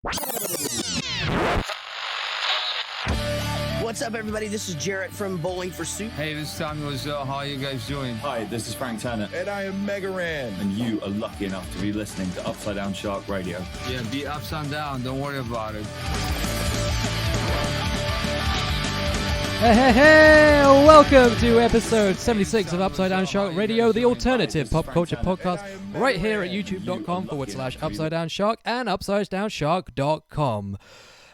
What's up, everybody? This is Jarrett from Bowling for Soup. Hey, this is Samuel Zell. How are you guys doing? Hi, this is Frank Turner. And I am Mega Ran. And you are lucky enough to be listening to Upside Down Shark Radio. Yeah, be upside down. Don't worry about it. Hey, welcome to episode 76 of Upside Down Shark Radio, the alternative pop culture podcast, right here at youtube.com/Upside Down Shark and UpsideDownShark.com.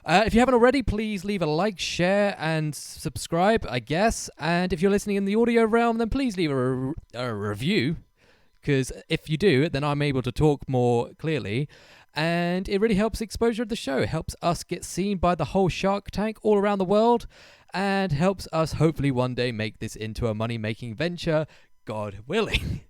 If you haven't already, please leave a like, share, and subscribe, I guess. And if you're listening in the audio realm, then please leave a review, because if you do, then I'm able to talk more clearly. And it really helps exposure of the show. It helps us get seen by the whole Shark Tank all around the world, and helps us hopefully one day make this into a money-making venture, God willing.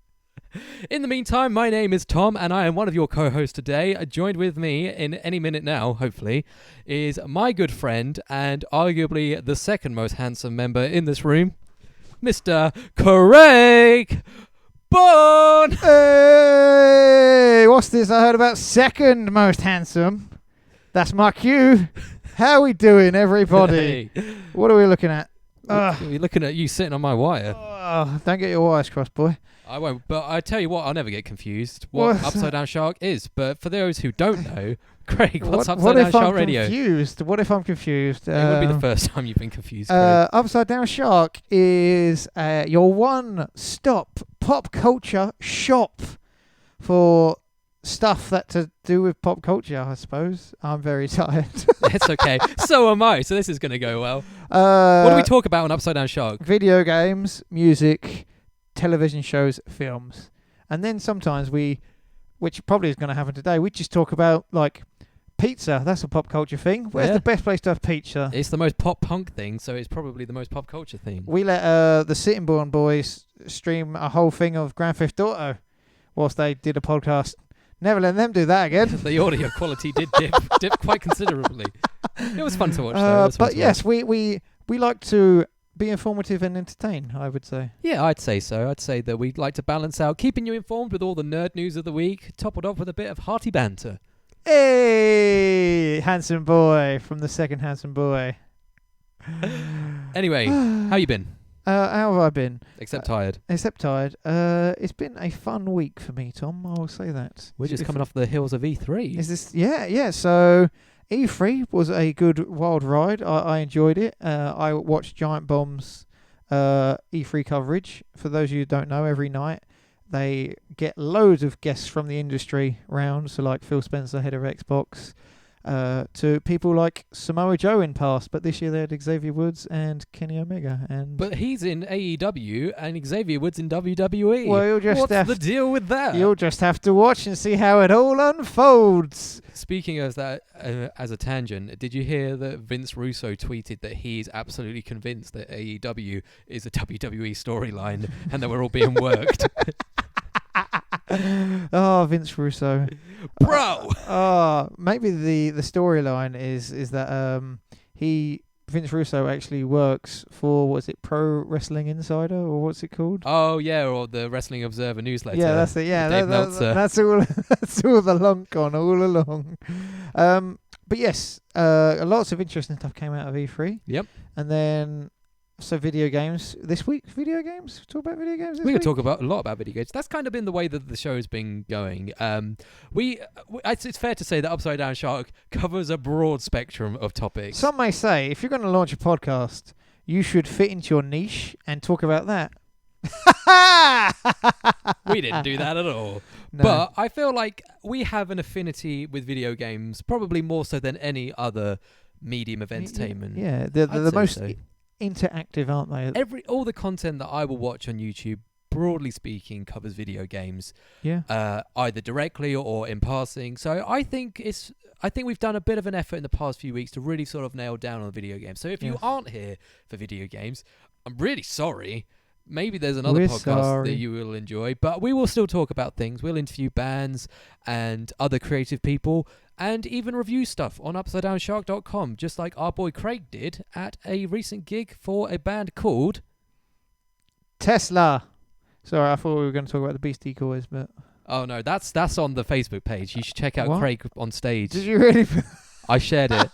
In the meantime, my name is Tom, and I am one of your co-hosts today. Joined with me in any minute now, hopefully, is my good friend and arguably the second most handsome member in this room, Mr. Craig Bourne. Hey, what's this I heard about second most handsome? That's my cue. How we doing, everybody? Hey. What are we looking at? We're looking at you sitting on my wire. Don't get your wires crossed, boy. I won't, but I tell you what, I'll never get confused what Upside Down Shark is. But for those who don't know, Craig, what's Upside Down Shark Radio? What if I'm confused? It would be the first time you've been confused, Craig. Upside Down Shark is your one-stop pop culture shop for stuff that to do with pop culture, I suppose. I'm very tired. It's okay. So am I. So this is going to go well. What do we talk about on Upside Down Shark? Video games, music, television shows, films. And then sometimes which probably is going to happen today, we just talk about, like, pizza. That's a pop culture thing. Where's the best place to have pizza? It's the most pop punk thing, so it's probably the most pop culture thing. We let the Sittingbourne boys stream a whole thing of Grand Theft Auto whilst they did a podcast. Never let them do that again. The audio quality did dip quite considerably. It was fun to watch, though. But yes, we like to be informative and entertain, I would say. Yeah, I'd say so. I'd say that we'd like to balance out keeping you informed with all the nerd news of the week, toppled off with a bit of hearty banter. Hey, handsome boy from the second handsome boy. Anyway, how you been? How have I been? Except tired. It's been a fun week for me, Tom. I will say that. We're just coming off the heels of E3. Is this? Yeah. So E3 was a good wild ride. I enjoyed it. I watched Giant Bomb's E3 coverage. For those of you who don't know, every night they get loads of guests from the industry round. So like Phil Spencer, head of Xbox, to people like Samoa Joe in past, but this year they had Xavier Woods and Kenny Omega. But he's in AEW and Xavier Woods in WWE. Well, what's the deal with that? You'll just have to watch and see how it all unfolds. Speaking of that, as a tangent, did you hear that Vince Russo tweeted that he's absolutely convinced that AEW is a WWE storyline and that we're all being worked? Oh, Vince Russo, bro. Maybe the storyline is that Vince Russo actually works for, what's it, Pro Wrestling Insider, or what's it called? Oh yeah, or the Wrestling Observer newsletter. Yeah, that's it. Yeah, Dave Meltzer. That's all. That's all the long con all along. But yes, lots of interesting stuff came out of E3. Yep. And then. So video games this week. Video games. Talk about video games. We could talk about a lot about video games. That's kind of been the way that the show's been going. It's fair to say that Upside Down Shark covers a broad spectrum of topics. Some may say if you're going to launch a podcast, you should fit into your niche and talk about that. We didn't do that at all. No. But I feel like we have an affinity with video games, probably more so than any other medium of entertainment. Yeah, they're the most interactive, aren't they? All the content that I will watch on YouTube, broadly speaking, covers video games. Yeah. Either directly or in passing. So I think we've done a bit of an effort in the past few weeks to really sort of nail down on video games. So if you aren't here for video games, I'm really sorry. Maybe there's another podcast that you will enjoy, but we will still talk about things. We'll interview bands and other creative people and even review stuff on UpsideDownShark.com, just like our boy Craig did at a recent gig for a band called Tesla. Sorry, I thought we were going to talk about the Beast Decoys, but... Oh, no, that's on the Facebook page. You should check out Craig on stage. Did you really? I shared it.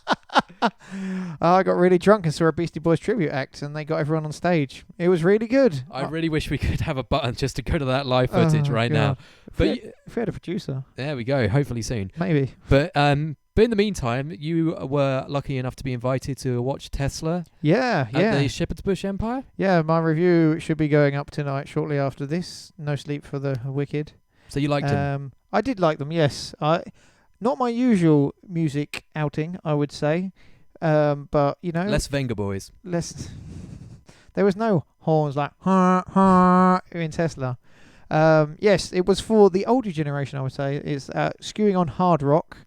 I got really drunk and saw a Beastie Boys tribute act, and they got everyone on stage. It was really good. I really wish we could have a button just to go to that live footage right now. But if we had a producer, there we go. Hopefully soon. maybe. But in the meantime, you were lucky enough to be invited to watch Tesla Yeah, at the Shepherd's Bush Empire. yeah. My review should be going up tonight, shortly after this. No Sleep for the Wicked. So you liked him? I did like them. Yes, not my usual music outing, I would say. But you know, Less Venga Boys. less. There was no horns like ha ha in Tesla. Yes, it was for the older generation. I would say it's skewing on hard rock,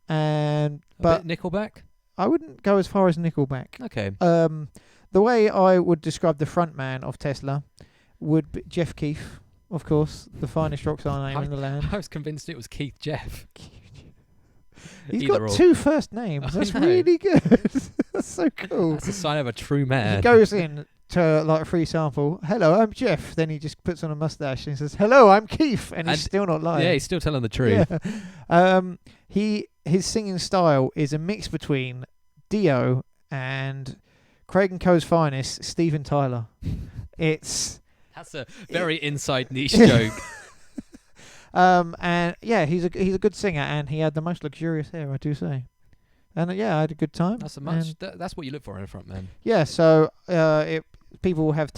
but A bit Nickelback. I wouldn't go as far as Nickelback. Okay. The way I would describe the frontman of Tesla would be Jeff Keith, of course, the finest rock star name in the land. I was convinced it was Keith Jeff. He's Either got or. 2 first names. I That's know. really good. That's so cool. That's a sign of a true He man. goes in to like a free sample. Hello, I'm Jeff. Then he just puts on a mustache and says, "Hello, I'm Keith," and he's And- still not lying. Yeah, he's still telling the truth. Yeah. His singing style is a mix between Dio and Craig and Co's finest, Steven Tyler. It's That's a very inside niche joke. and yeah, he's a good singer, and he had the most luxurious hair, I do say. And yeah, I had a good time. That's and that's what you look for in a front man. yeah, so people have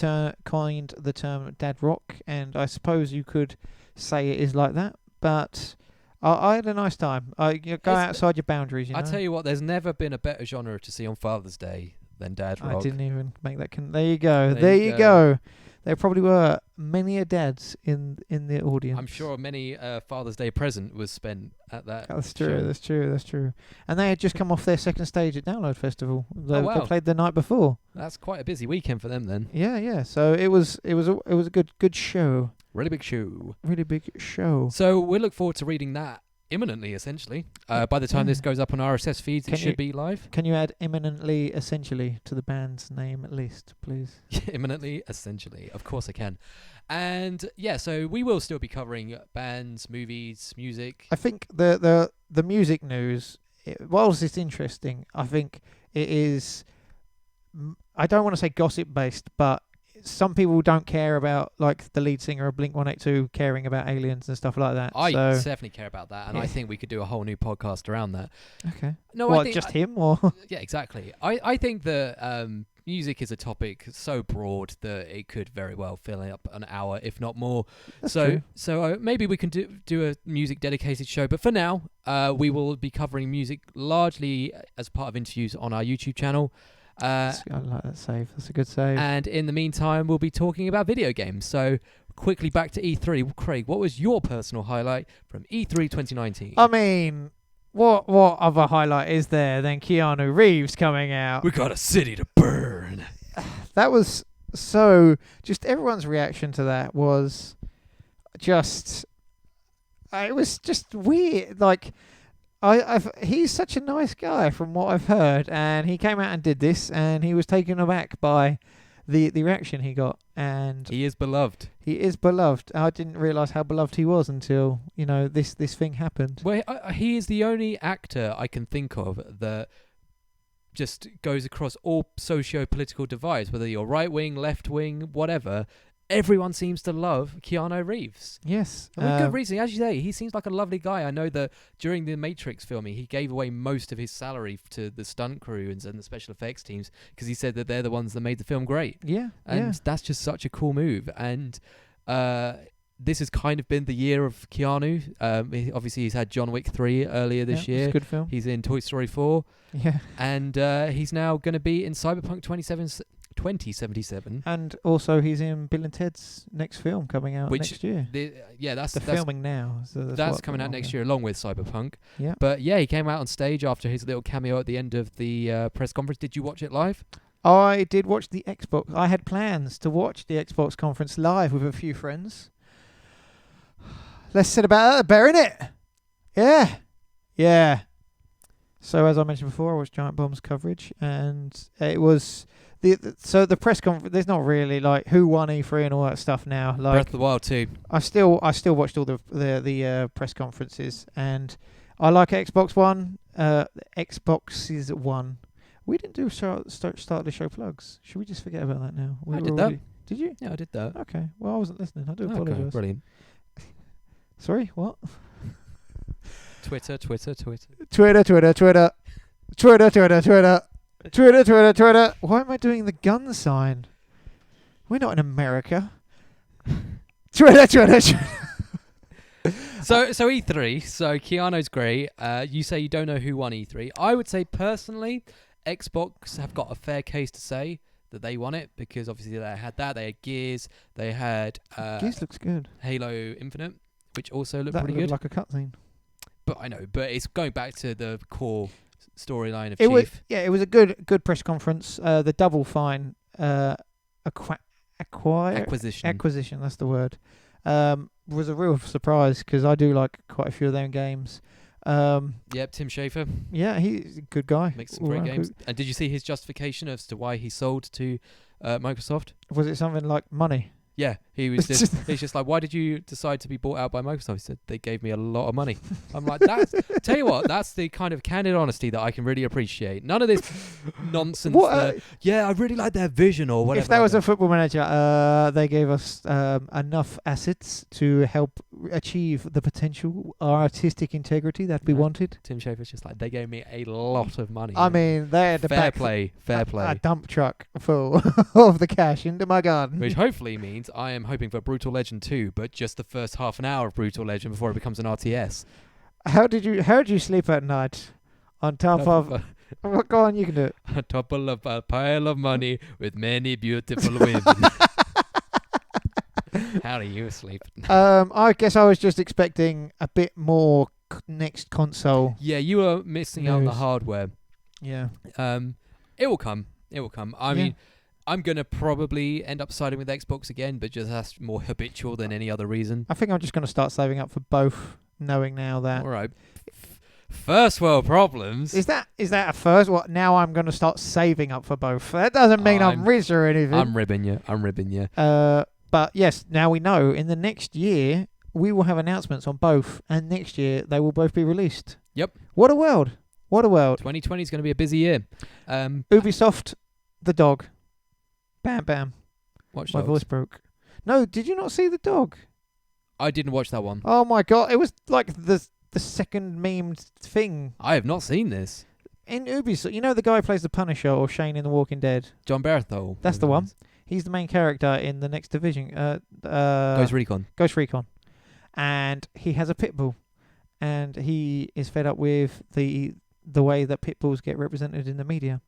coined the term dad rock, and I suppose you could say it is like that. But I had a nice time. You go outside your boundaries. I tell you what, there's never been a better genre to see on Father's Day than dad rock. I didn't even make that. There you go. There There you you go. There probably were many a dads in the audience. I'm sure many Father's Day present was spent at that. That's true. show. That's true. And they had just come off their second stage at Download Festival. They wow. played the night before. That's quite a busy weekend for them then. Yeah. So it was a good show. Really big show. Really big show. So we look forward to reading that imminently, essentially. By the time this goes up on RSS feeds, it should be live. Can you add imminently, essentially, to the band's name list, please? Imminently, essentially. Of course I can. And yeah, so we will still be covering bands, movies, music. I think the music news, whilst it's interesting, I think it is. I don't want to say gossip based, but some people don't care about like the lead singer of Blink-182 caring about aliens and stuff like that. I so, definitely care about that, and I think we could do a whole new podcast around that. okay. No, What, I think just him or? Yeah, exactly. I think that music is a topic so broad that it could very well fill up an hour, if not more. That's true. So maybe we can do a music dedicated show. But for now, we will be covering music largely as part of interviews on our YouTube channel. I like that save. That's a good save. And in the meantime, we'll be talking about video games. So quickly back to E3. Craig, what was your personal highlight from E3 2019? I mean, what other highlight is there than Keanu Reeves coming out? We got a city to burn. That was so. Just everyone's reaction to that was just. It was just weird. Like, he's such a nice guy from what I've heard, and he came out and did this, and he was taken aback by the reaction he got, and He is beloved. he is beloved. I didn't realise how beloved he was until this thing happened. Well, he is the only actor I can think of that just goes across all socio-political divides, whether you're right-wing, left-wing, whatever. Everyone seems to love Keanu Reeves. Yes, And with good reason. As you say, he seems like a lovely guy. I know that during the Matrix filming, he gave away most of his salary to the stunt crew and the special effects teams because he said that they're the ones that made the film great. Yeah, And that's just such a cool move. And this has kind of been the year of Keanu. Obviously, he's had John Wick 3 earlier this yeah, year. It's a good film. He's in Toy Story 4. Yeah, And he's now going to be in Cyberpunk 2077. and also he's in Bill and Ted's next film coming out next year. That's Filming now. So that's coming out next year along with Cyberpunk. Yeah. But yeah, he came out on stage after his little cameo at the end of the press conference. Did you watch it live? I did watch the Xbox. I had plans to watch the Xbox conference live with a few friends. Less said about that, the better, innit? Yeah. So as I mentioned before, I watched Giant Bomb's coverage, and it was the press conference. There's not really like who won E3 and all that stuff now. Like Breath of the Wild 2. I still watched all the press conferences, and I like Xbox One. Xboxes One. We didn't do start of the show plugs. Should we just forget about that now? I did that. Did you? Yeah, I did that. Okay. Well, I wasn't listening. I do Okay, apologise. brilliant. Sorry, what? Twitter. Twitter. Why am I doing the gun sign? We're not in America. Twitter. So E3. So Keanu's great. You say you don't know who won E3. I would say personally, Xbox have got a fair case to say that they won it because obviously they had that. They had Gears. They had Gears looks good. Halo Infinite, which also looked That pretty good. looked like a cutscene. But I know, but it's going back to the core storyline of It Chief. was a good press conference. The Double Fine acquisition. That's the word. Was a real surprise because I do like quite a few of them games. Yep, Tim Schafer Yeah, he's a good guy. makes some great games. And did you see his justification as to why he sold to Microsoft? Was it something like money? Yeah, he was just he's just like, why did you decide to be bought out by Microsoft? He said, they gave me a lot of money. I'm like, tell you what, that's the kind of candid honesty that I can really appreciate. None of this nonsense. Yeah, I really like their vision or whatever. If that was a football manager, they gave us enough assets to help achieve the potential artistic integrity that we wanted. Tim Schafer's just like, they gave me a lot of money. I mean, they had to fair play. a dump truck full of the cash into my garden. Which hopefully means I am hoping for Brutal Legend 2, but just the first half an hour of Brutal Legend before it becomes an RTS. How did you sleep at night? On top of well, go on, you can do it. On top of a pile of money with many beautiful women. How do you sleep? I guess I was just expecting a bit more next console. Yeah, you were missing out on the News. hardware. Yeah. It will come. I mean, I'm going to probably end up siding with Xbox again, but just that's more habitual than any other reason. I think I'm just going to start saving up for both, knowing now that... All right. First world problems. Is that a first? What? Now I'm going to start saving up for both. That doesn't mean I'm rich or anything. I'm ribbing you. But yes, now we know in the next year we will have announcements on both, and next year they will both be released. Yep. What a world. 2020 is going to be a busy year. Ubisoft, the dog. Bam, bam. Watch My Dogs. voice broke. No, did you not see the dog? I didn't watch that one. Oh my god, it was like the second memed thing. I have not seen this. In Ubisoft, you know the guy who plays the Punisher or Shane in The Walking Dead? John Berthel. That's the one. He's the main character in the next division. Ghost Recon. Ghost Recon. And he has a pit bull. And he is fed up with the way that pit bulls get represented in the media.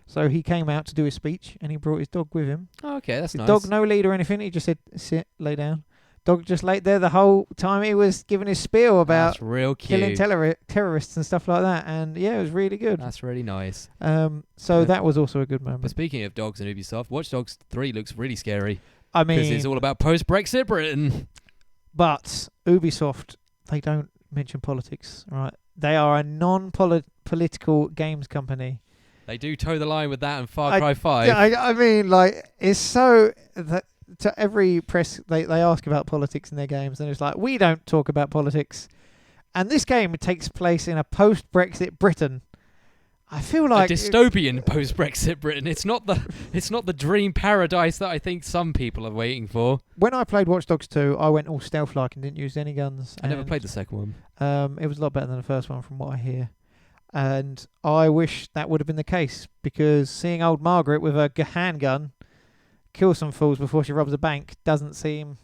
So he came out to do his speech, and he brought his dog with him. Oh, okay, that's nice. Dog, no lead or anything. He just said, sit, lay down. Dog just laid there the whole time he was giving his spiel about that's real cute. killing terrorists and stuff like that. And yeah, it was really good. That's really nice. So that was also a good moment. But speaking of dogs and Ubisoft, Watch Dogs 3 looks really scary. I mean, because it's all about post-Brexit Britain. But Ubisoft, they don't mention politics, right? They are a non-political games company. They do toe the line with that and Far Cry 5. I mean, like, it's so that to every press they ask about politics in their games, and it's like, we don't talk about politics. And this game takes place in a post-Brexit Britain. I feel like a dystopian post-Brexit Britain. It's not the dream paradise that I think some people are waiting for. When I played Watch Dogs 2, I went all stealth-like and didn't use any guns. I never played the second one. It was a lot better than the first one, from what I hear. And I wish that would have been the case, because seeing old Margaret with a handgun kill some fools before she robs a bank doesn't seem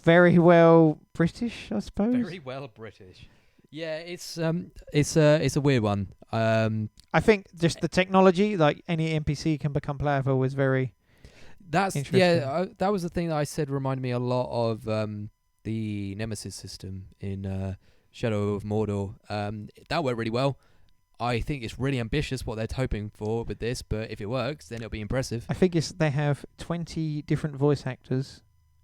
very well British, I suppose. Very well British. Yeah, it's a weird one. I think just the technology, like any NPC can become playable, was very interesting. Yeah, that was the thing that I said reminded me a lot of the Nemesis system in Shadow of Mordor. That worked really well. I think it's really ambitious what they're hoping for with this, but if it works, then it'll be impressive. I think they have 20 different voice actors,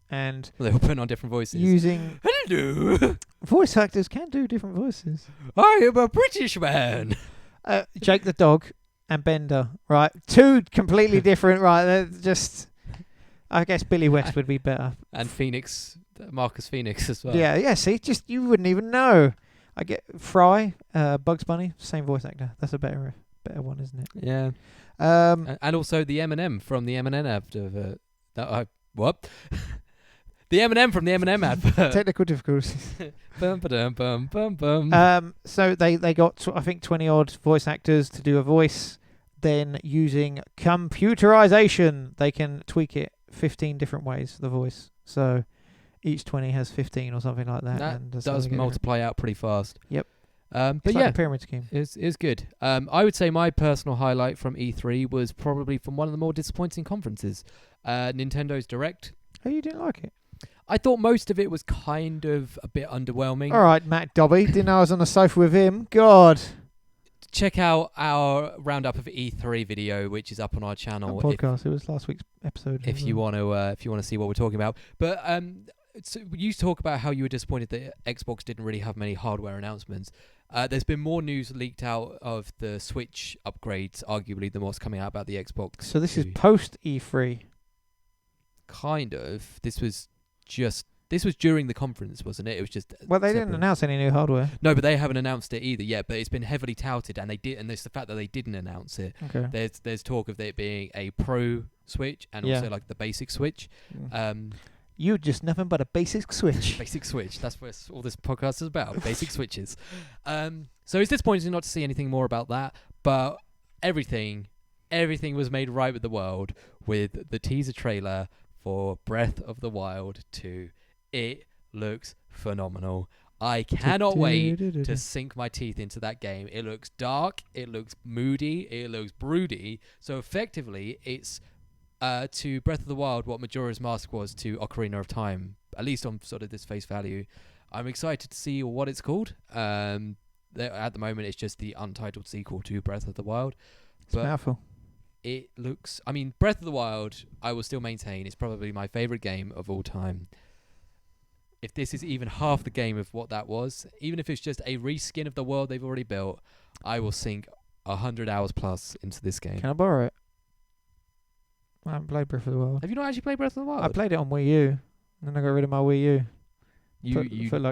and they're all putting on different voices. Using hello, voice actors can do different voices. I am a British man. Jake the dog and Bender, right? Two completely different, right? They're just. I guess Billy West would be better. And Phoenix, Marcus Phoenix as well. Yeah. See, just you wouldn't even know. I get Fry, Bugs Bunny, same voice actor. That's a better one, isn't it? Yeah. And also the Eminem from the Eminem advert. What? The Eminem from the Eminem advert. Technical difficulties. Bum. So they got I think 20 odd voice actors to do a voice. Then using computerization, they can tweak it 15 different ways. The voice. So each 20 has 15 or something like that. That and does multiply out pretty fast. Yep. But it's yeah, like a pyramid scheme. it's good. I would say my personal highlight from E3 was probably from one of the more disappointing conferences, Nintendo's Direct. Oh, you didn't like it? I thought most of it was kind of a bit underwhelming. All right, Matt Dobbie. Didn't know I was on the sofa with him. God. Check out our roundup of E3 video, which is up on our channel. Podcast. It was last week's episode. If you want to see what we're talking about. But so you talk about how you were disappointed that Xbox didn't really have many hardware announcements. There's been more news leaked out of the Switch upgrades, arguably, than what's coming out about the Xbox. So this is post E3. Kind of. This was during the conference, wasn't it? It was just. Well, they didn't announce any new hardware. No, but they haven't announced it either yet. But it's been heavily touted, and it's the fact that they didn't announce it. Okay. There's talk of it being a Pro Switch and also like the basic Switch. You're just nothing but a basic Switch. Basic Switch. That's what all this podcast is about. Basic Switches. So it's disappointing not to see anything more about that. But everything was made right with the world with the teaser trailer for Breath of the Wild 2. It looks phenomenal. I cannot wait to sink my teeth into that game. It looks dark. It looks moody. It looks broody. So effectively, it's to Breath of the Wild what Majora's Mask was to Ocarina of Time, at least on sort of this face value. I'm excited to see what it's called. At the moment, it's just the untitled sequel to Breath of the Wild. It's powerful. It looks... I mean, Breath of the Wild, I will still maintain, is probably my favourite game of all time. If this is even half the game of what that was, even if it's just a reskin of the world they've already built, I will sink 100 hours plus into this game. Can I borrow it? I haven't played Breath of the Wild. Have you not actually played Breath of the Wild? I played it on Wii U, and then I got rid of my Wii U. You need to borrow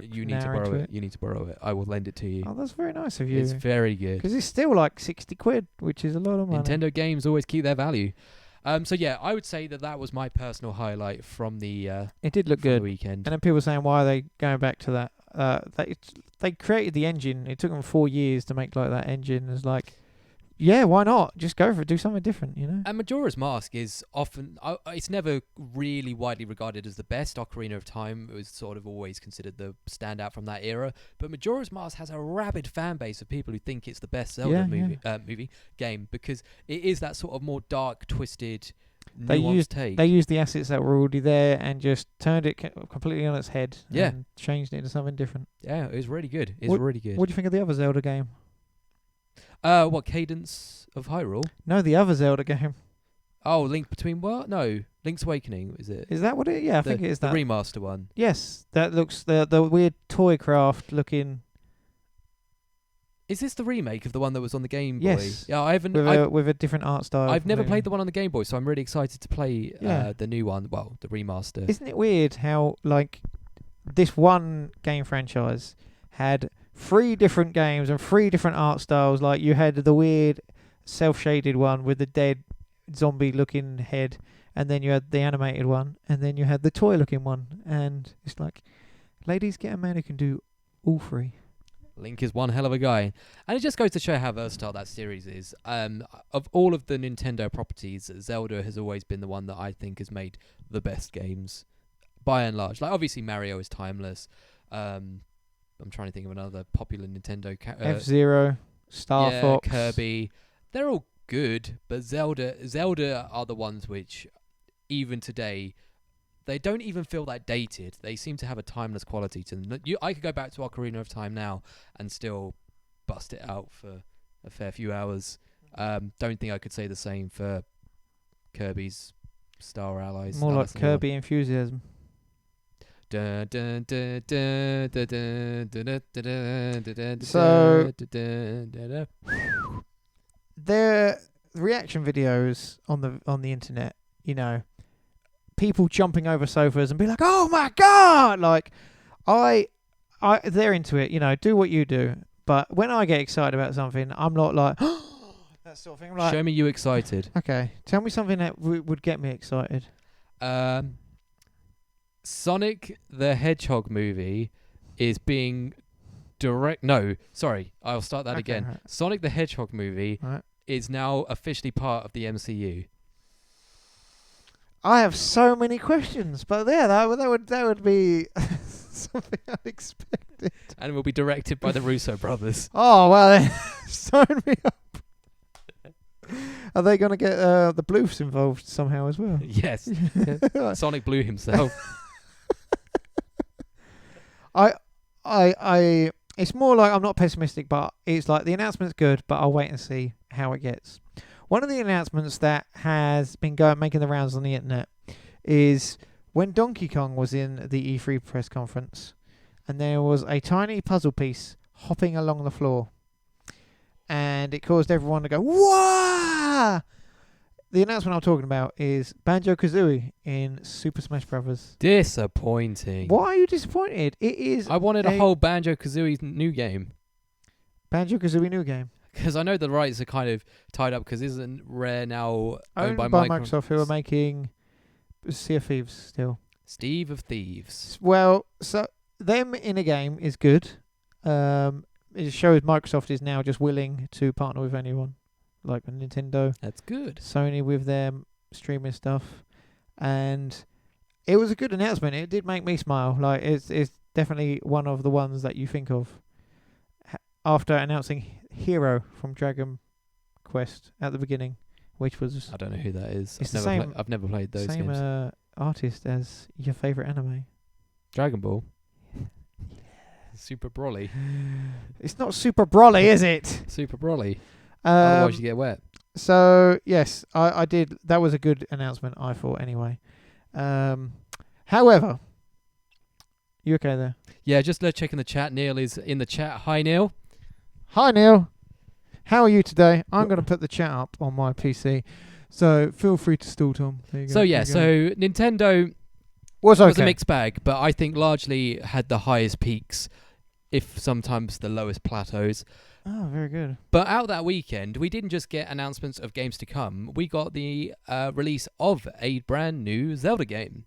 it. You need to borrow it. I will lend it to you. Oh, that's very nice of you. It's very good. Because it's still like 60 quid, which is a lot of money. Nintendo games always keep their value. So yeah, I would say that was my personal highlight from the it did look good. The weekend. And then people saying, why are they going back to that? They created the engine. It took them 4 years to make like that engine. It's like, yeah, why not? Just go for it. Do something different, you know? And Majora's Mask is often... it's never really widely regarded as the best. Ocarina of Time was sort of always considered the standout from that era. But Majora's Mask has a rabid fan base of people who think it's the best Zelda game, because it is that sort of more dark, twisted, nuanced take. They used the assets that were already there and just turned it completely on its head. Yeah. And changed it into something different. Yeah, it was really good. What do you think of the other Zelda game? What, Cadence of Hyrule? No, the other Zelda game. Oh, Link Between what? No, Link's Awakening, is it? Is that what it? Yeah, I think it is that. The remaster one. Yes, that looks the weird toy craft looking. Is this the remake of the one that was on the Game Boy? Yes. Yeah, I haven't. With a different art style. I've never played the one on the Game Boy, so I'm really excited to play the new one. Well, the remaster. Isn't it weird how like this one game franchise had 3 different games and 3 different art styles? Like you had the weird self-shaded one with the dead zombie-looking head, and then you had the animated one, and then you had the toy-looking one, and it's like, ladies, get a man who can do all 3. Link is one hell of a guy. And it just goes to show how versatile that series is. Of all of the Nintendo properties, Zelda has always been the one that I think has made the best games, by and large. Like, obviously, Mario is timeless. I'm trying to think of another popular Nintendo... F-Zero, Star Fox. Kirby. They're all good, but Zelda are the ones which, even today... They don't even feel that dated. They seem to have a timeless quality to them. I could go back to Ocarina of Time now and still bust it out for a fair few hours. Don't think I could say the same for Kirby's Star Allies. More like Kirby Enthusiasm. So their reaction videos on the internet, you know, people jumping over sofas and be like, "Oh my god!" Like, they're into it. You know, do what you do. But when I get excited about something, I'm not like that sort of thing. I'm like, Show me you excited. okay, tell me something that would get me excited. Sonic the Hedgehog movie is being No, sorry, I'll start that Okay, again. right. Sonic the Hedgehog movie Right. is now officially part of the MCU. I have so many questions, but yeah, that would be something unexpected. And will be directed by the Russo brothers. Oh well, sign me up. Are they going to get the Bluths involved somehow as well? Yes. Sonic blew himself. It's more like I'm not pessimistic, but it's like the announcement's good, but I'll wait and see how it gets. One of the announcements that has been making the rounds on the internet is when Donkey Kong was in the E3 press conference, and there was a tiny puzzle piece hopping along the floor, and it caused everyone to go, "Wah!" The announcement I'm talking about is Banjo-Kazooie in Super Smash Bros. Disappointing. Why are you disappointed? It is I wanted a whole Banjo-Kazooie new game. Banjo-Kazooie new game. Because I know the rights are kind of tied up, because isn't Rare now Owned by Microsoft, who are making Sea of Thieves still. Steve of Thieves. Well, so them in a game is good. It shows Microsoft is now just willing to partner with anyone, like Nintendo, That's good. Sony with their streaming stuff, and it was a good announcement. It did make me smile. Like it's definitely one of the ones that you think of after announcing Hero from Dragon Quest at the beginning, which was I don't know who that is. It's the same- I've never played those same games. artist as your favorite anime. Dragon Ball. Super Broly. It's not Super Broly, is it? Super Broly. Otherwise you get wet. So yes, I did. That was a good announcement, I thought. Anyway, however, you okay there? Yeah, just let's check in the chat. Neale is in the chat. Hi, Neale. Hi Neil, how are you today? I'm going to put the chat up on my PC, so feel free to stall, Tom. There you go. So yeah, There you so Nintendo was was a okay. mixed bag, but I think largely had the highest peaks, if sometimes the lowest plateaus. Oh, very good. But out that weekend, we didn't just get announcements of games to come. We got the release of a brand new Zelda game.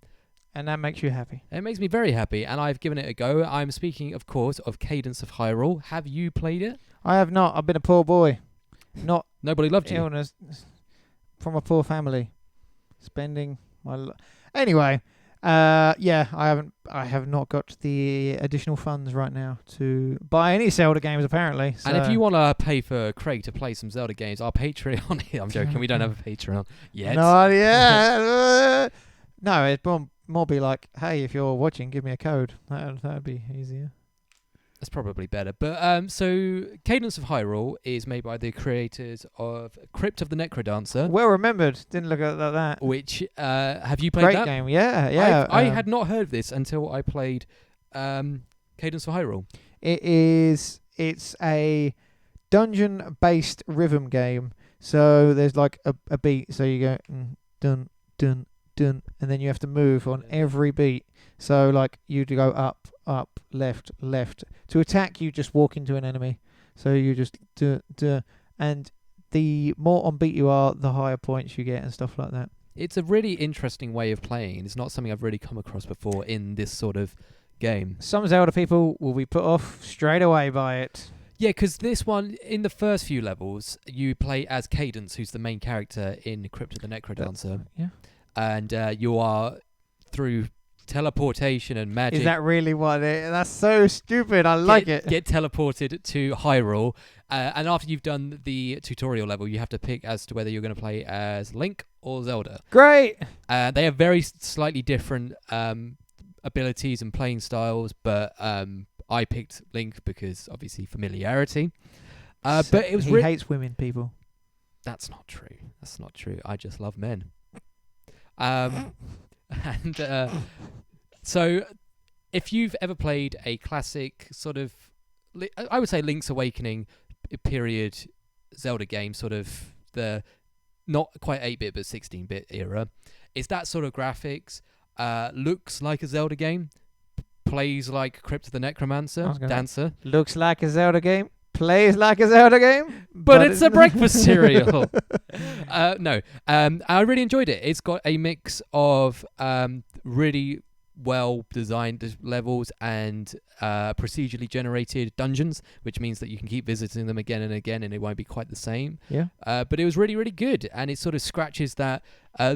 And that makes you happy. It makes me very happy, and I've given it a go. I'm speaking, of course, of Cadence of Hyrule. Have you played it? I have not. I've been a poor boy, not Nobody loved you. illness, from a poor family, spending my. Anyway, yeah, I have not got the additional funds right now to buy any Zelda games. Apparently, so. And if you want to pay for Craig to play some Zelda games, our Patreon. I'm joking. We don't have a Patreon yet. No, yeah. No, it'd more be like, hey, if you're watching, give me a code. That'd be easier. That's probably better. But so Cadence of Hyrule is made by the creators of Crypt of the Necrodancer, Well remembered. Didn't look at that. which have you played Great that? game. Yeah, yeah. I had not heard of this until I played Cadence of Hyrule. It's a dungeon-based rhythm game. So there's like a beat. So you go dun dun dun, and then you have to move on every beat. So like you go up, up, left, left. To attack, you just walk into an enemy. So you just and the more on beat you are, the higher points you get and stuff like that. It's a really interesting way of playing. It's not something I've really come across before in this sort of game. Some Zelda people will be put off straight away by it. Yeah, because this one, in the first few levels, you play as Cadence, who's the main character in Crypt of the Necrodancer. Yeah. And you are, through teleportation and magic... Is that really what it... That's so stupid. I like it. Get teleported to Hyrule. And after you've done the tutorial level, you have to pick as to whether you're going to play as Link or Zelda. Great. They have very slightly different abilities and playing styles, but I picked Link because, obviously, familiarity. But it was... He hates women, people. That's not true. That's not true. I just love men. And so if you've ever played a classic sort of, I would say Link's Awakening period Zelda game, sort of the not quite 8-bit but 16-bit era, It's that sort of graphics. Looks like a Zelda game. Plays like Crypt of the Necromancer. Dancer. Looks like a Zelda game. Plays like a Zelda game. But it's a breakfast cereal. No. I really enjoyed it. It's got a mix of really well designed levels and procedurally generated dungeons, which means that you can keep visiting them again and again and it won't be quite the same. Yeah. But it was really, really good, and it sort of scratches that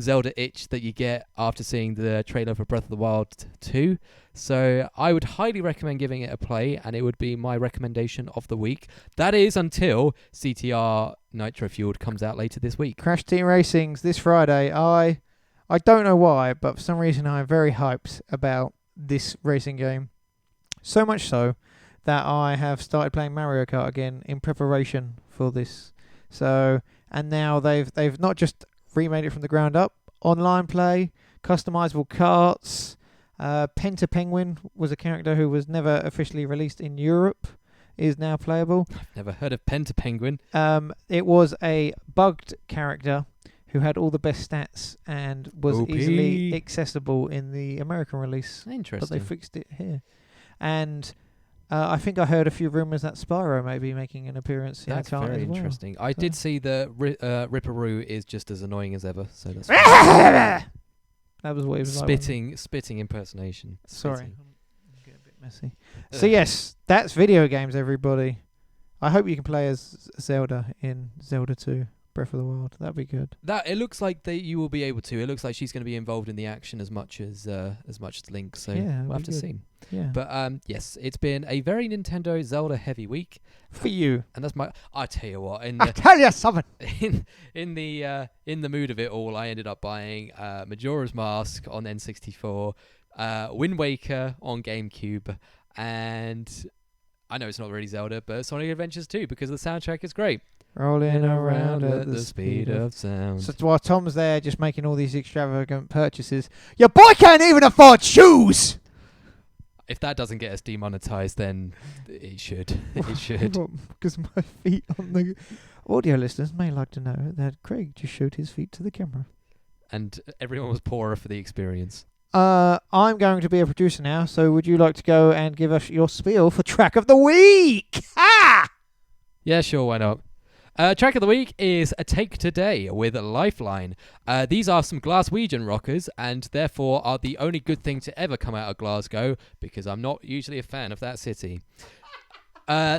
Zelda itch that you get after seeing the trailer for Breath of the Wild 2. So I would highly recommend giving it a play, and it would be my recommendation of the week. That is until CTR Nitro Fueled comes out later this week. Crash Team Racing's this Friday. I don't know why, but for some reason I'm very hyped about this racing game. So much so that I have started playing Mario Kart again in preparation for this. So, and now they've not just remade it from the ground up, online play, customizable karts. Penta Penguin was a character who was never officially released in Europe, is now playable. I've never heard of Penta Penguin. It was a bugged character who had all the best stats and was OP. easily accessible in the American release. Interesting. But they fixed it here. And I think I heard a few rumours that Spyro may be making an appearance in That's a kart very as well. interesting. I did see the Ripperoo is just as annoying as ever. So that's That was what he was spitting impersonation. Sorry. Spitting. Get a bit messy. So yes, that's video games, everybody. I hope you can play as Zelda in Zelda 2. Breath of the Wild. That'd be good. That it looks like you will be able to. It looks like she's going to be involved in the action as much as Link. So Yeah, we'll have that'd be to good. see. Yeah. But yes, it's been a very Nintendo Zelda heavy week, For you. and that's my. I tell you what, I tell you something. in the mood of it all, I ended up buying Majora's Mask on N64, Wind Waker on GameCube, and I know it's not really Zelda, but Sonic Adventures 2 because the soundtrack is great. Rolling around at the speed of sound. So while Tom's there just making all these extravagant purchases, your boy can't even afford shoes! If that doesn't get us demonetized, then it should. It should. Because my feet on the... Audio listeners may like to know that Craig just showed his feet to the camera. And everyone was poorer for the experience. I'm going to be a producer now, so would you like to go and give us your spiel for Track of the Week? Ha! Yeah, sure, why not? Track of the week is A Take Today with Lifeline. These are some Glaswegian rockers and therefore are the only good thing to ever come out of Glasgow because I'm not usually a fan of that city.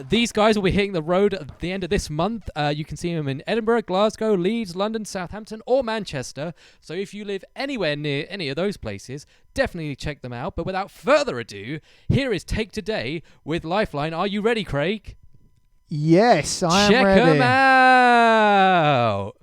These guys will be hitting the road at the end of this month. You can see them in Edinburgh, Glasgow, Leeds, London, Southampton or Manchester. So if you live anywhere near any of those places, definitely check them out. But without further ado, here is Take Today with Lifeline. Are you ready, Craig? Yes, I am Check ready. them out.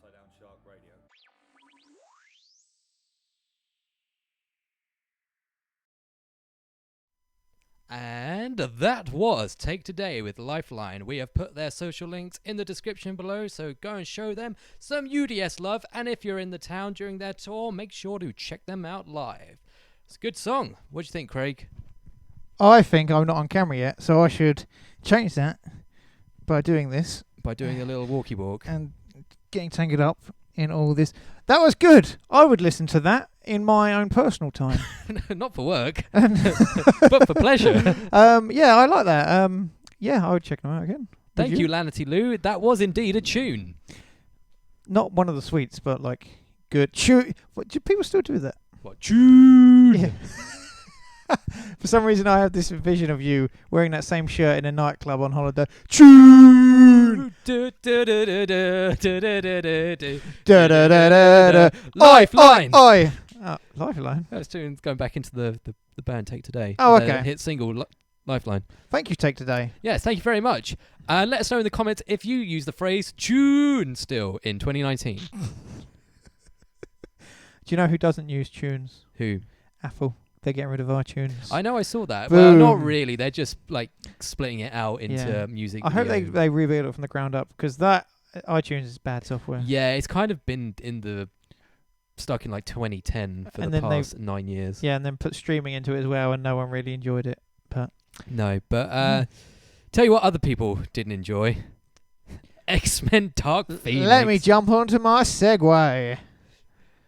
Upside Down Shark Radio. And that was Take Today with Lifeline. We have put their social links in the description below, so go and show them some UDS love. And if you're in the town during their tour, make sure to check them out live. It's a good song. What do you think, Craig? I think I'm not on camera yet, so I should change that by doing this. By doing a little walkie walk. And getting tangled up in all this. That was good. I would listen to that in my own personal time. Not for work, but for pleasure. Yeah, I like that. Yeah, I would check them out again. Thank you, Lanity Lou. That was indeed a tune. Not one of the sweets, but like good tune. What do people still do that? What tune? Yeah. For some reason, I have this vision of you wearing that same shirt in a nightclub on holiday. Tune. Lifeline. Oi. Lifeline. That's tunes going back into the band Take Today. Oh, Their okay. hit single Lifeline. Thank you, Take Today. Yes, thank you very much. Let us know in the comments if you use the phrase tune still in 2019. Do you know who doesn't use tunes? Who? Apple. They're getting rid of iTunes. I know, I saw that. Boom. Well, not really. They're just like splitting it out into music. I hope video. they rebuild it from the ground up, because that iTunes is bad software. Yeah, it's kind of been stuck in like 2010 for And the then past 9 years. Yeah, and then put streaming into it as well, and no one really enjoyed it. But tell you what other people didn't enjoy. X-Men Dark Phoenix. Let me jump onto my segue.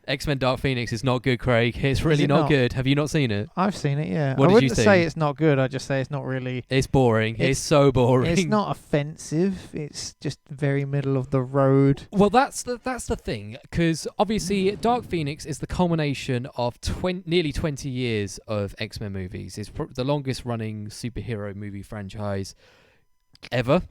X-Men Dark Phoenix is not good, Craig. It's really it not not? good. Have you not seen it? I've seen it, yeah. What I did you wouldn't say think? it's not good. I just say it's not really. It's boring. It's so boring. It's not offensive. It's just very middle of the road. Well, that's the thing, because obviously Dark Phoenix is the culmination of nearly 20 years of X-Men movies. It's the longest running superhero movie franchise ever.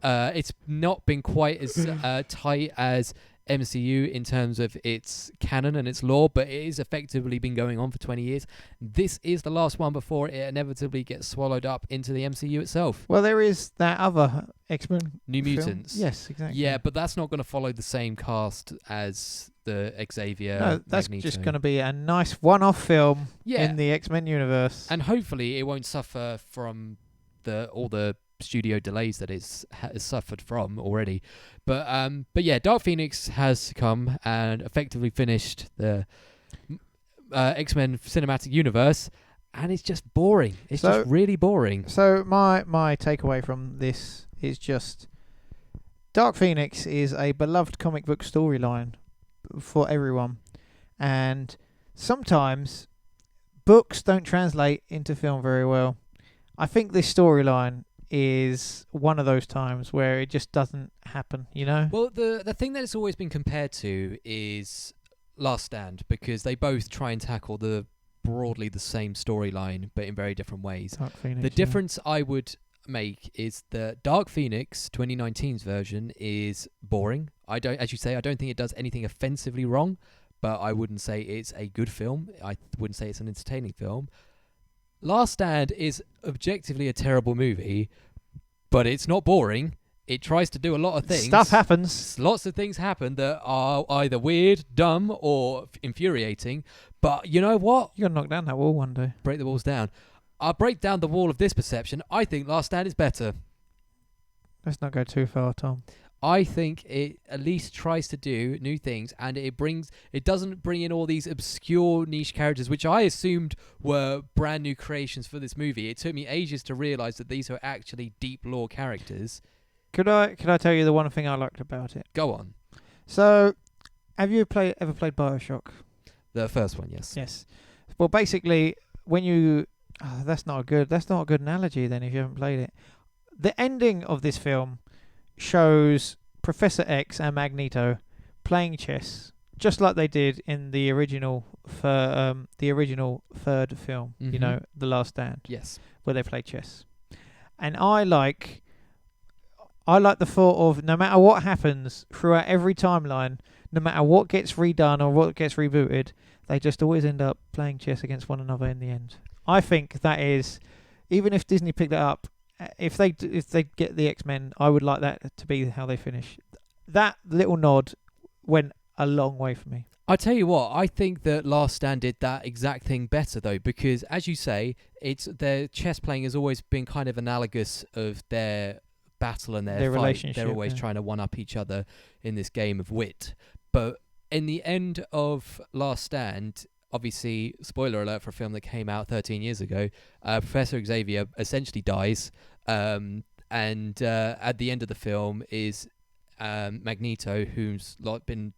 It's not been quite as tight as MCU in terms of its canon and its lore, but it has effectively been going on for 20 years. This is the last one before it inevitably gets swallowed up into the MCU itself. Well, there is that other X-Men New film. Mutants. Yes, exactly. Yeah, but that's not going to follow the same cast as the Xavier. No, that's Magneto. just going to be a nice one-off film Yeah. in the X-Men universe. And hopefully it won't suffer from all the studio delays that it's has suffered from already. But yeah, Dark Phoenix has come and effectively finished the X-Men cinematic universe, and it's just boring. It's just really boring. So my takeaway from this is just Dark Phoenix is a beloved comic book storyline for everyone, and sometimes books don't translate into film very well. I think this storyline is one of those times where it just doesn't happen, you know? Well, the thing that it's always been compared to is Last Stand, because they both try and tackle broadly the same storyline, but in very different ways. Dark Phoenix, The difference I would make is that Dark Phoenix 2019's version is boring. As you say, I don't think it does anything offensively wrong, but I wouldn't say it's a good film. I wouldn't say it's an entertaining film. Last Stand is objectively a terrible movie, but it's not boring. It tries to do a lot of things. Stuff happens. Lots of things happen that are either weird, dumb, or infuriating. But you know what? You gotta knock down that wall one day. Break the walls down. I'll break down the wall of this perception. I think Last Stand is better. Let's not go too far, Tom. I think it at least tries to do new things, and it doesn't bring in all these obscure niche characters, which I assumed were brand new creations for this movie. It took me ages to realise that these are actually deep lore characters. Could I tell you the one thing I liked about it? Go on. So, have you ever played BioShock? The first one, yes. Yes. Well, basically, when you that's not a good analogy then if you haven't played it. The ending of this film shows Professor X and Magneto playing chess, just like they did in the original third film. Mm-hmm. You know, The Last Stand. Yes. Where they play chess, and I like the thought of no matter what happens throughout every timeline, no matter what gets redone or what gets rebooted, they just always end up playing chess against one another in the end. I think that is, even if Disney picked that up, if they get the X-Men, I would like that to be how they finish. That little nod went a long way for me. I tell you what, I think that Last Stand did that exact thing better though, because as you say, it's their chess playing has always been kind of analogous of their battle and their fight. Relationship. They're always trying to one up each other in this game of wit. But in the end of Last Stand, obviously, spoiler alert for a film that came out 13 years ago, Professor Xavier essentially dies, and at the end of the film is Magneto, who's been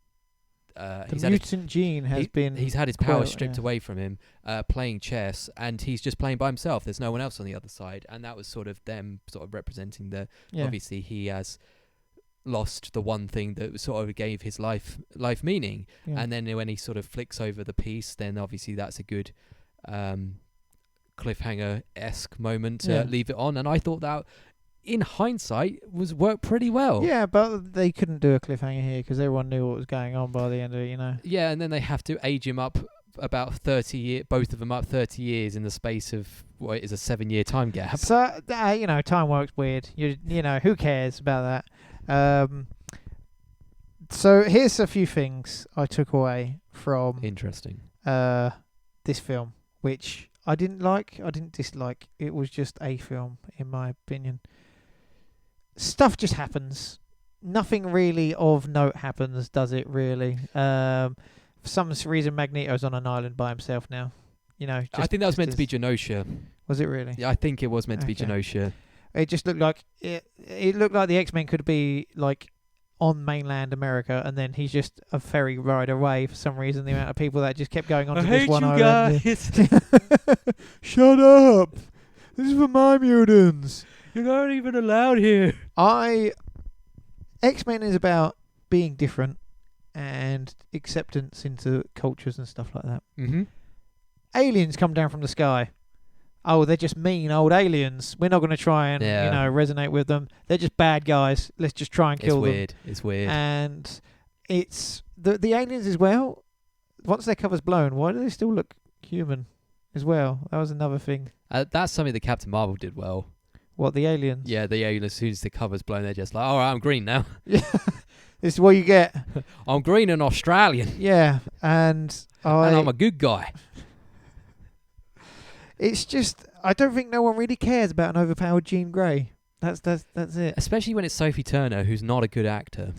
The mutant gene has been... He's had his power stripped away from him, playing chess, and he's just playing by himself. There's no one else on the other side, and that was sort of them sort of representing the... Yeah. Obviously, he has lost the one thing that sort of gave his life meaning. Yeah. And then when he sort of flicks over the piece, then obviously that's a good cliffhanger-esque moment to leave it on. And I thought that, in hindsight, worked pretty well. Yeah, but they couldn't do a cliffhanger here because everyone knew what was going on by the end of it, you know. Yeah, and then they have to age him up about 30 years, both of them up 30 years in the space of what is a 7-year time gap. So, you know, time works weird. You know, who cares about that? So here's a few things I took away from Interesting. this film, which I didn't like, I didn't dislike. It was just a film, in my opinion. Stuff just happens. Nothing really of note happens, does it really? For some reason, Magneto's on an island by himself now. You know, I think that was meant to be Genosha. Was it really? Yeah, I think it was meant to be Genosha. It just looked like it looked like the X-Men could be like on mainland America, and then he's just a ferry ride away for some reason. The amount of people that just kept going on to this one island. Guys. Shut up! This is for my mutants. You're not even allowed here. X-Men is about being different and acceptance into cultures and stuff like that. Mm-hmm. Aliens come down from the sky. Oh, they're just mean old aliens. We're not going to try and resonate with them. They're just bad guys. Let's just try and kill them. It's weird. And it's the aliens as well. Once their cover's blown, why do they still look human as well? That was another thing. That's something that Captain Marvel did well. What, the aliens? Yeah, the aliens, as soon as the cover's blown, they're just like, all right, I'm green now. Yeah, this is what you get. I'm green and Australian. Yeah, and I'm a good guy. It's just, I don't think no one really cares about an overpowered Jean Grey. That's it. Especially when it's Sophie Turner, who's not a good actor.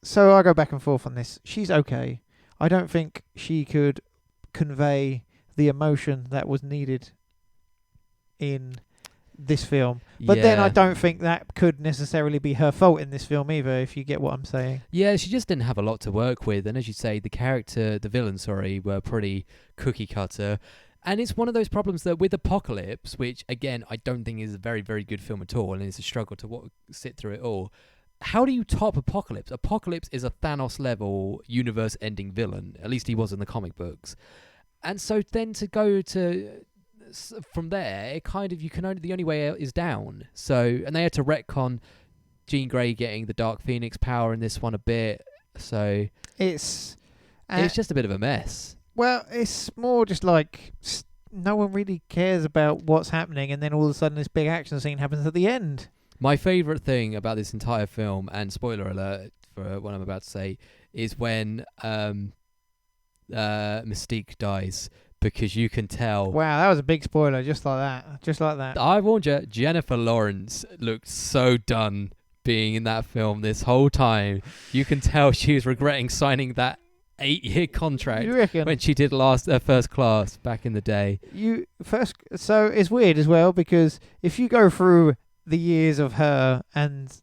So I go back and forth on this. She's okay. I don't think she could convey the emotion that was needed in this film. But then I don't think that could necessarily be her fault in this film either, if you get what I'm saying. Yeah, she just didn't have a lot to work with. And as you say, the villains, were pretty cookie cutter. And it's one of those problems that with Apocalypse, which, again, I don't think is a very, very good film at all, and it's a struggle to sit through it all. How do you top Apocalypse? Apocalypse is a Thanos-level, universe-ending villain. At least he was in the comic books. And so then to go to... From there, it kind of the only way out is down. So, and they had to retcon Jean Grey getting the Dark Phoenix power in this one a bit. So it's just a bit of a mess. Well, it's more just like no one really cares about what's happening, and then all of a sudden this big action scene happens at the end. My favourite thing about this entire film, and spoiler alert for what I'm about to say, is when Mystique dies. Because you can tell... Wow, that was a big spoiler, just like that. I warned you, Jennifer Lawrence looked so done being in that film this whole time. You can tell she was regretting signing that 8-year contract You reckon? when she did First Class back in the day. So it's weird as well, because if you go through the years of her and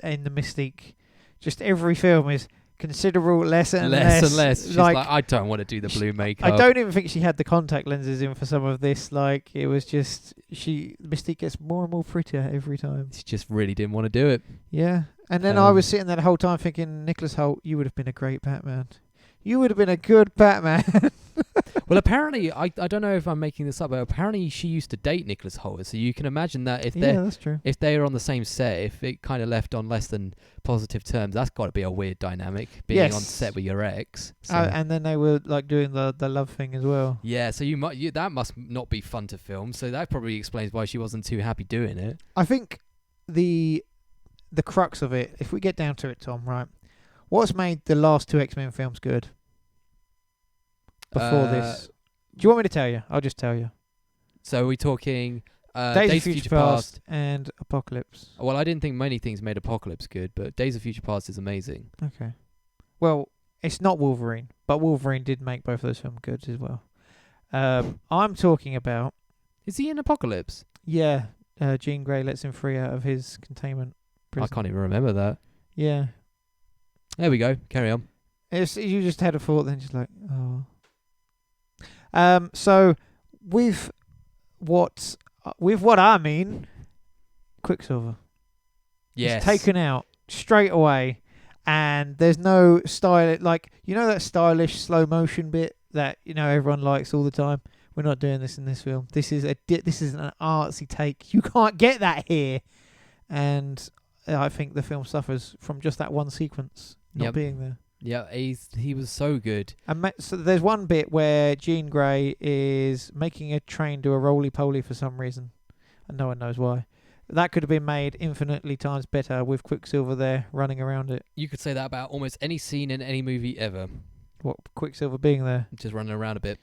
in the Mystique, just every film is... considerable less and less. She's like, I don't want to do the blue makeup. I don't even think she had the contact lenses in for some of this. Like, it was just Mystique gets more and more prettier every time. She just really didn't want to do it. Yeah, and then I was sitting there the whole time thinking, Nicholas Hoult, you would have been a great Batman. You would have been a good Batman. Well, apparently, I don't know if I'm making this up, but apparently she used to date Nicholas Hoult, so you can imagine that that's true. If they were on the same set, if it kind of left on less than positive terms, that's got to be a weird dynamic, being on set with your ex. So. And then they were like doing the love thing as well. Yeah, so that must not be fun to film, so that probably explains why she wasn't too happy doing it. I think the the crux of it, if we get down to it, Tom, right? What's made the last two X-Men films good? Before this, do you want me to tell you? I'll just tell you. So we're talking Days of Future Past and Apocalypse. Well, I didn't think many things made Apocalypse good, but Days of Future Past is amazing. Okay. Well, it's not Wolverine, but Wolverine did make both of those films good as well. I'm talking about... Is he in Apocalypse? Yeah. Jean Grey lets him free out of his containment prison. I can't even remember that. Yeah. There we go. Carry on. You just had a thought, then just like, oh. So with what I mean, Quicksilver. Yes. It's taken out straight away, and there's no style. Like, you know that stylish slow motion bit that everyone likes all the time. We're not doing this in this film. This is an artsy take. You can't get that here, and I think the film suffers from just that one sequence not being there. Yeah, he was so good. And so there's one bit where Jean Grey is making a train do a roly-poly for some reason, and no one knows why. That could have been made infinitely times better with Quicksilver there running around it. You could say that about almost any scene in any movie ever. What, Quicksilver being there? Just running around a bit.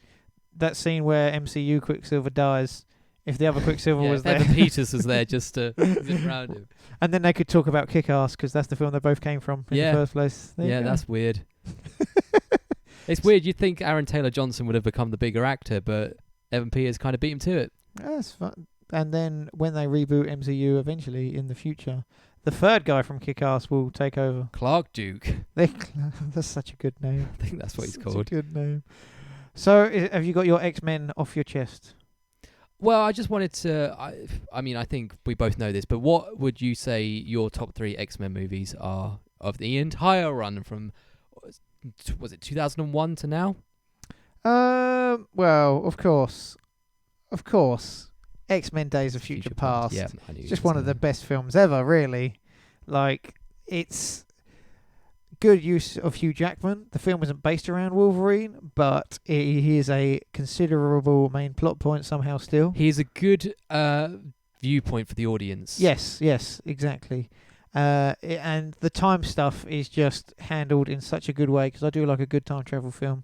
That scene where MCU Quicksilver dies, if the other Quicksilver was there. Evan Peters was there just to zip around him. And then they could talk about Kick-Ass, because that's the film they both came from in the first place. That's weird. It's weird. You'd think Aaron Taylor-Johnson would have become the bigger actor, but Evan Peters kind of beat him to it. That's fun. And then when they reboot MCU eventually in the future, the third guy from Kick-Ass will take over. Clark Duke. That's such a good name. I think that's what he's Such called. A good name. So, have you got your X-Men off your chest? Well, I just wanted to... I mean, I think we both know this, but what would you say your top 3 X-Men movies are of the entire run from... Was it 2001 to now? Well, of course. X-Men Days of Future Past. Yeah, I knew it's just one of the best films ever, really. Like, it's good use of Hugh Jackman. The film isn't based around Wolverine, but he is a considerable main plot point somehow still. He's a good viewpoint for the audience. Yes, exactly. And the time stuff is just handled in such a good way, because I do like a good time travel film.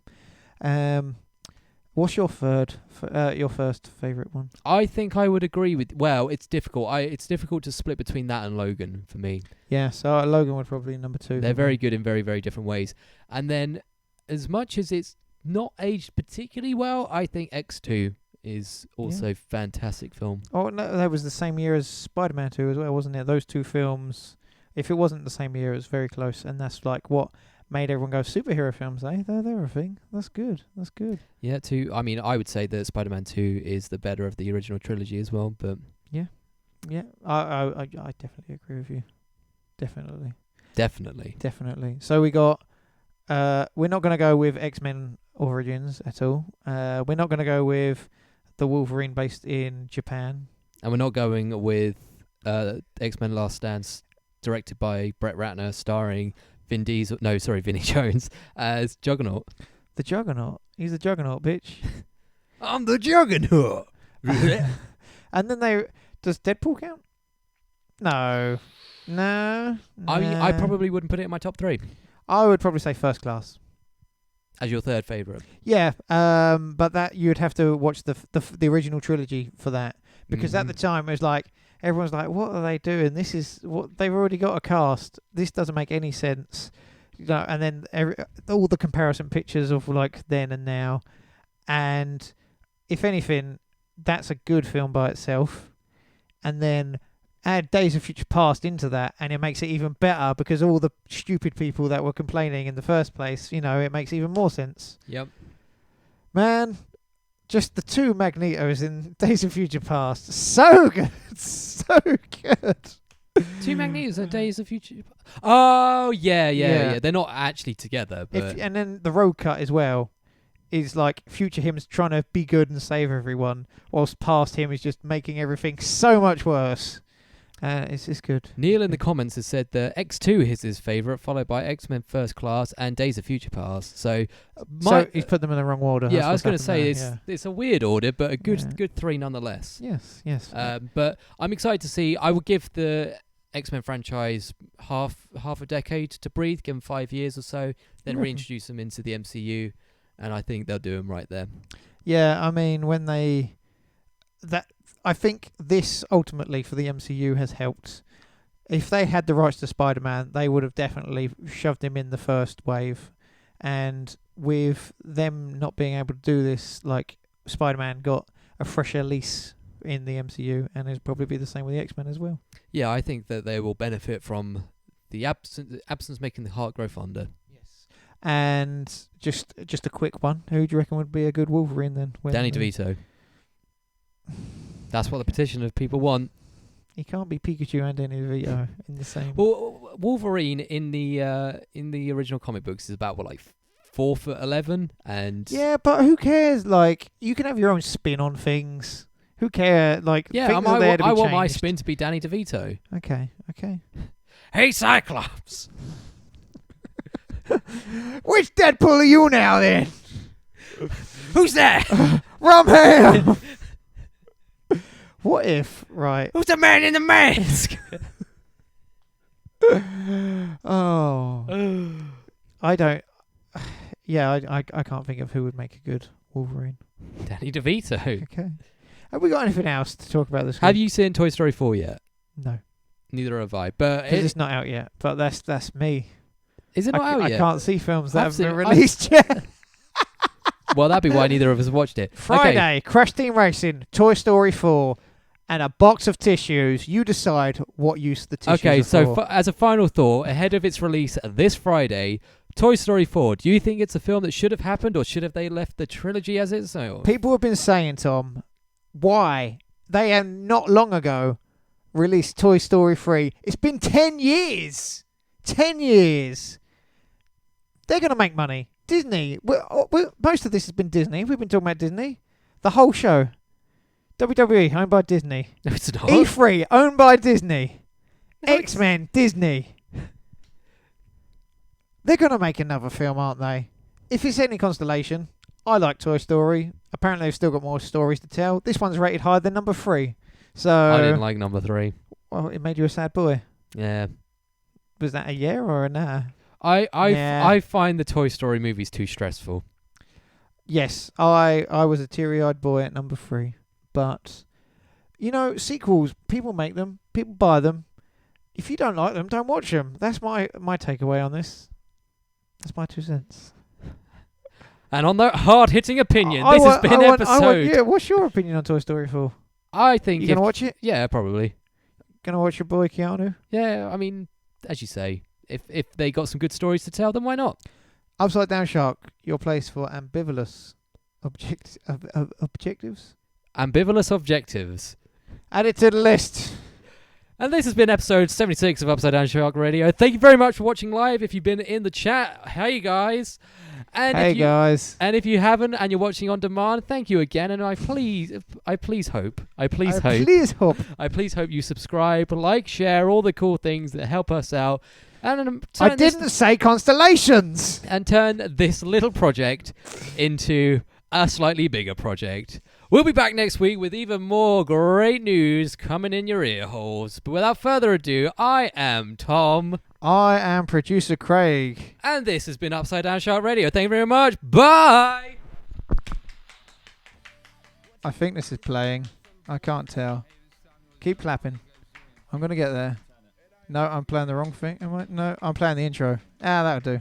What's your first favourite one? I think I would agree with... Well, it's difficult. It's difficult to split between that and Logan for me. Yeah, so Logan would probably number 2. They're very good in very, very different ways. And then, as much as it's not aged particularly well, I think X2 is also a fantastic film. Oh, no, that was the same year as Spider-Man 2 as well, wasn't it? Those two films, if it wasn't the same year, it was very close. And that's like what made everyone go, superhero films, eh? They're a thing. That's good. Yeah, I mean, I would say that Spider-Man 2 is the better of the original trilogy as well, but... Yeah, I definitely agree with you. Definitely. So we got... we're not going to go with X-Men Origins at all. We're not going to go with the Wolverine based in Japan. And we're not going with X-Men Last Stand, directed by Brett Ratner, starring... Vinny Jones as Juggernaut. The Juggernaut? He's the Juggernaut, bitch. I'm the Juggernaut. And then does Deadpool count? No. I mean, I probably wouldn't put it in my top 3. I would probably say First Class. As your third favourite. Yeah, but that you'd have to watch the original trilogy for that, because at the time it was like, everyone's like, what are they doing? This is what they've already got a cast. This doesn't make any sense. And then all the comparison pictures of like then and now. And if anything, that's a good film by itself. And then add Days of Future Past into that, and it makes it even better, because all the stupid people that were complaining in the first place, it makes even more sense. Yep. Man, just the 2 Magnetos in Days of Future Past. So good. So good. 2 Magnetos in Days of Future Past. Oh, yeah. They're not actually together. But and then the road cut as well is like future him's trying to be good and save everyone, whilst past him is just making everything so much worse. It's good. Neale in the comments has said that X2 is his favourite, followed by X-Men First Class and Days of Future Past. So he's put them in the wrong order. Yeah, I was going to say it's a weird order, but a good 3 nonetheless. Yes. But I'm excited to see. I would give the X-Men franchise half a decade to breathe, give them 5 years or so, then Okay. reintroduce them into the MCU, and I think they'll do them right there. Yeah, I mean, I think this ultimately for the MCU has helped. If they had the rights to Spider-Man, they would have definitely shoved him in the first wave. And with them not being able to do this, like, Spider-Man got a fresher lease in the MCU, and it'll probably be the same with the X-Men as well. Yeah, I think that they will benefit from the absence making the heart grow fonder. Yes. And just a quick one. Who do you reckon would be a good Wolverine then? Danny DeVito. That's what the petition of people want. He can't be Pikachu and Danny DeVito in the same. Well, Wolverine in the original comic books is about 4'11", and Yeah, but who cares? Like, you can have your own spin on things. Who cares? Like, yeah, things are there to be I want my changed. spin to be Danny DeVito. Okay. Hey, Cyclops. Which Deadpool are you now then? Who's there? Rum here. What if, right? Who's the man in the mask? Oh, I don't. Yeah, I can't think of who would make a good Wolverine. Danny DeVito. Okay. Have we got anything else to talk about this week? Have you seen Toy Story 4 yet? No, Neither have I. But because it's not out yet. But that's me. is it not out I yet? can't see films that I've haven't been seen- released yet. Well, that'd be why neither of us have watched it. Friday, Crash Team Racing, Toy Story 4, and a box of tissues. You decide what use the tissues Okay, are so for. as a final thought, ahead of its release this Friday, Toy Story 4, do you think it's a film that should have happened, or should have they left the trilogy as is? People have been saying, Tom, why they have not long ago released Toy Story 3. It's been 10 years. 10 years. They're going to make money. Disney. Most of this has been Disney. We've been talking about Disney. The whole show. WWE, owned by Disney. No, it's not. E3, owned by Disney. No, it's- X-Men, Disney. They're going to make another film, aren't they? If it's any consolation, I like Toy Story. Apparently, they've still got more stories to tell. This one's rated higher than number 3. So I didn't like number 3. Well, it made you a sad boy. Yeah. Was that a yeah or a nah? I Yeah. find the Toy Story movies too stressful. Yes, I was a teary-eyed boy at number 3. But, sequels, people make them, people buy them. If you don't like them, don't watch them. That's my takeaway on this. That's my 2 cents. And on that hard-hitting opinion, I this want- has been I want- episode... yeah, what's your opinion on Toy Story 4? I think You going to if- watch it? Yeah, probably. Going to watch your boy Keanu? Yeah, I mean, as you say, if they got some good stories to tell, then why not? Upside Down Shark, your place for ambivalous objectives? Ambivalous objectives. Add it to the list. And this has been episode 76 of Upside Down Shark Radio. Thank you very much for watching live. If you've been in the chat, hey guys. And Hey if you, guys. And if you haven't and you're watching on demand, thank you again. And I please hope Please hope. you subscribe, like, share, all the cool things that help us out. And I didn't say constellations. and turn this little project into a slightly bigger project. We'll be back next week with even more great news coming in your ear holes. But without further ado, I am Tom. I am producer Craig. And this has been Upside Down Shark Radio. Thank you very much. Bye! I think this is playing. I can't tell. Keep clapping. I'm going to get there. No, I'm playing the wrong thing. Am I? No, I'm playing the intro. That'll do.